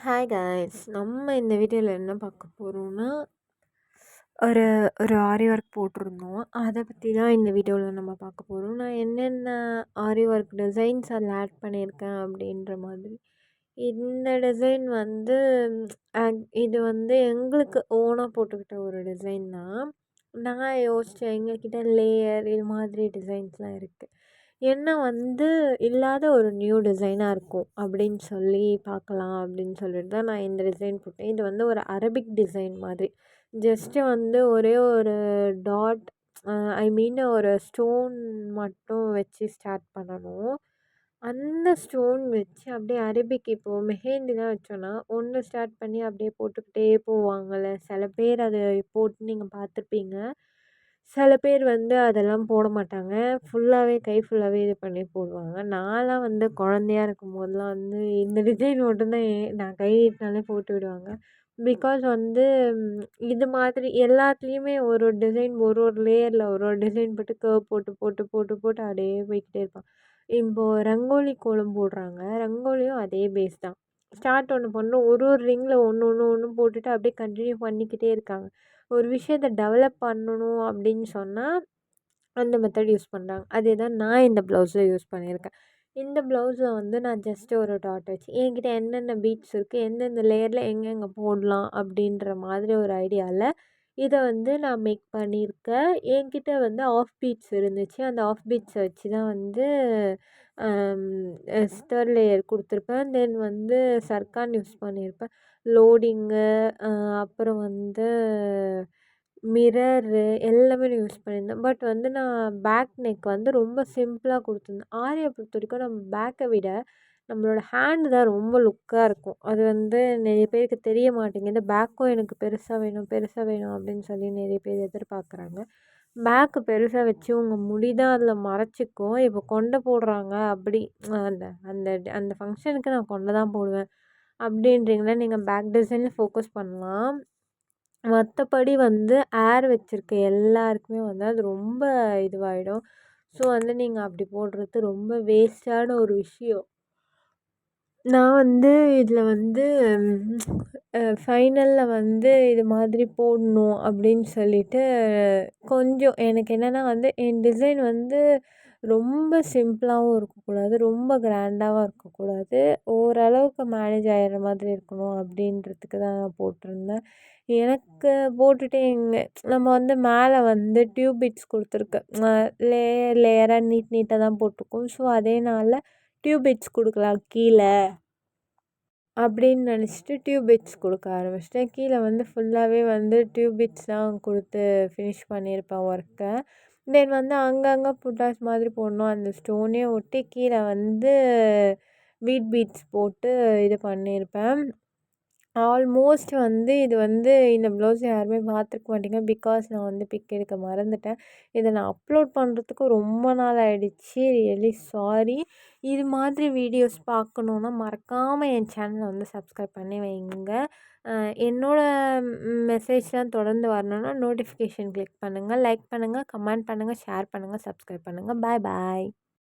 Hi guys, நம்ம இந்த வீடியோவில் என்ன பார்க்க போகிறோம்னா ஒரு ஒரு ஆரி ஒர்க் போட்டிருந்தோம். அதை பற்றி தான் இந்த வீடியோவில் நம்ம பார்க்க போகிறோம். நான் என்னென்ன ஆரி ஒர்க் டிசைன்ஸ் அதில் ஆட் பண்ணியிருக்கேன் அப்படின்ற மாதிரி. இந்த டிசைன் வந்து இது வந்து எங்களுக்கு ஓனாக போட்டுக்கிட்ட ஒரு டிசைன் தான். நான் யோசித்தேன், எங்ககிட்ட லேயர் இது மாதிரி டிசைன்ஸ்லாம் இருக்குது, என்ன வந்து இல்லாத ஒரு நியூ டிசைனாக இருக்கும் அப்படின்னு சொல்லி பார்க்கலாம் அப்படின்னு சொல்லிட்டு தான் நான் இந்த டிசைன் போட்டேன். இது வந்து ஒரு அரபிக் டிசைன் மாதிரி. ஜஸ்ட்டு வந்து ஒரே ஒரு டாட் ஐ மீன் ஒரு ஸ்டோன் மட்டும் வச்சு ஸ்டார்ட் பண்ணணும். அந்த ஸ்டோன் வச்சு அப்படியே அரபிக் இப்போது மெஹந்திலாம் வச்சோன்னா ஒன்று ஸ்டார்ட் பண்ணி அப்படியே போட்டுக்கிட்டே போவாங்கள்ல. சில பேர் அதை போட்டு நீங்கள் பார்த்துருப்பீங்க. சில பேர் வந்து அதெல்லாம் போட மாட்டாங்க. ஃபுல்லாகவே கை ஃபுல்லாகவே இது பண்ணி போடுவாங்க. நான்லாம் வந்து குழந்தையா இருக்கும்போதெல்லாம் வந்து இந்த டிசைன் மட்டும்தான் நான் கை நீட்டினாலே போட்டு விடுவாங்க. பிகாஸ் வந்து இது மாதிரி எல்லாத்துலேயுமே ஒரு ஒரு டிசைன் ஒரு ஒரு லேயரில் ஒரு ஒரு டிசைன் போட்டு கர்வ் போட்டு போட்டு போட்டு போட்டு அப்படியே போய்க்கிட்டே இருப்பாங்க. இப்போது ரங்கோலி கோலம் போடுறாங்க. ரங்கோலியும் அதே பேஸ் தான். ஸ்டார்ட் ஒன்று பண்ணணும், ஒரு ஒரு ரிங்கில் ஒன்று ஒன்று ஒன்று போட்டுட்டு அப்படியே கண்டினியூ பண்ணிக்கிட்டே இருக்காங்க. ஒரு விஷயத்த டெவலப் பண்ணணும் அப்படின்னு சொன்னால் அந்த மெத்தட் யூஸ் பண்ணுறாங்க. அதே தான் நான் இந்த ப்ளவுஸில் யூஸ் பண்ணியிருக்கேன். இந்த ப்ளவுஸில் வந்து நான் ஜஸ்ட்டு ஒரு டாட் வச்சு என்கிட்ட என்னென்ன பீட்ஸ் இருக்குது, எந்தெந்த லேயரில் எங்கெங்கே போடலாம் அப்படின்ற மாதிரி ஒரு ஐடியாவில் இதை வந்து நான் மேக் பண்ணியிருக்கேன். என்கிட்ட வந்து ஆஃப் பீட்ஸ் இருந்துச்சு. அந்த ஆஃப் பீட்ஸை வச்சு தான் வந்து தேர்ட் லேயர் கொடுத்துருப்பேன். தென் வந்து சர்க்கான் யூஸ் பண்ணியிருப்பேன். லோடிங்கு அப்புறம் வந்து மிரரு எல்லாமே நான் யூஸ் பண்ணியிருந்தேன். பட் வந்து நான் பேக் நெக் வந்து ரொம்ப சிம்பிளாக கொடுத்துருந்தேன். ஆரியை பொறுத்த வரைக்கும் நம்ம பேக்கை விட நம்மளோட ஹேண்டு தான் ரொம்ப லுக்காக இருக்கும். அது வந்து நிறைய பேருக்கு தெரிய மாட்டேங்குது. பேக்கும் எனக்கு பெருசாக வேணும் பெருசாக வேணும் அப்படின்னு சொல்லி நிறைய பேர் எதிர்பார்க்குறாங்க. பேக்கு பெருசாக வச்சு உங்கள் முடி தான் அதில் மறைச்சிக்கும். இப்போ கொண்டை போடுறாங்க அப்படி அந்த அந்த அந்த ஃபங்க்ஷனுக்கு நான் கொண்டை தான் போடுவேன் அப்படின்றீங்கன்னா நீங்கள் பேக் டிசைனில் ஃபோக்கஸ் பண்ணலாம். மற்றபடி வந்து ஏர் வச்சுருக்க எல்லாருக்குமே வந்து அது ரொம்ப இதுவாகிடும். ஸோ வந்து நீங்கள் அப்படி போடுறது ரொம்ப வேஸ்ட்டான ஒரு விஷயம். நான் வந்து இதில் வந்து ஃபைனலில் வந்து இது மாதிரி போடணும் அப்படின்னு சொல்லிட்டு கொஞ்சம் எனக்கு என்னென்னா வந்து என் டிசைன் வந்து ரொம்ப சிம்பிளாகவும் இருக்கக்கூடாது, ரொம்ப கிராண்டாகவும் இருக்கக்கூடாது, ஓரளவுக்கு மேனேஜ் ஆகிற மாதிரி இருக்கணும் அப்படின்றதுக்கு தான் நான் போட்டிருந்தேன். எனக்கு போட்டுட்டு நம்ம வந்து மேலே வந்து டியூப் பீட்ஸ் கொடுத்துருக்கு, லேயர் லேயராக நீட் நீட்டாக தான் போட்டிருக்கோம். ஸோ அதேனால டியூப் பீட்ஸ் கொடுக்கலாம் கீழே அப்படின்னு நினச்சிட்டு டியூப் பீட்ஸ் கொடுக்க ஆரம்பிச்சிட்டேன். கீழே வந்து ஃபுல்லாகவே வந்து டியூப் பீட்ஸ் தான் கொடுத்து ஃபினிஷ் பண்ணியிருப்பேன் ஒர்க்கை. தென் வந்து அங்கங்கே புட்டாஸ் மாதிரி போடணும், அந்த ஸ்டோனே ஒட்டி கீழே வந்து பீட்ஸ் போட்டு இது பண்ணியிருப்பேன். ஆல்மோஸ்ட் வந்து இது வந்து இந்த ப்ளவுஸ் யாருமே பார்த்துருக்க மாட்டீங்க. பிகாஸ் நான் வந்து பிக் எடுக்க மறந்துட்டேன். இதை நான் அப்லோட் பண்ணுறதுக்கு ரொம்ப நாள் ஆகிடுச்சி. Really sorry. இது மாதிரி வீடியோஸ் பார்க்கணுன்னா மறக்காமல் என் சேனலை வந்து சப்ஸ்கிரைப் பண்ணி வைங்க. என்னோடய மெசேஜ்லாம் தொடர்ந்து வரணுன்னா நோட்டிஃபிகேஷன் கிளிக் பண்ணுங்கள், லைக் பண்ணுங்கள், கமெண்ட் பண்ணுங்கள், ஷேர் பண்ணுங்கள், சப்ஸ்கிரைப் பண்ணுங்கள். பாய் பாய்.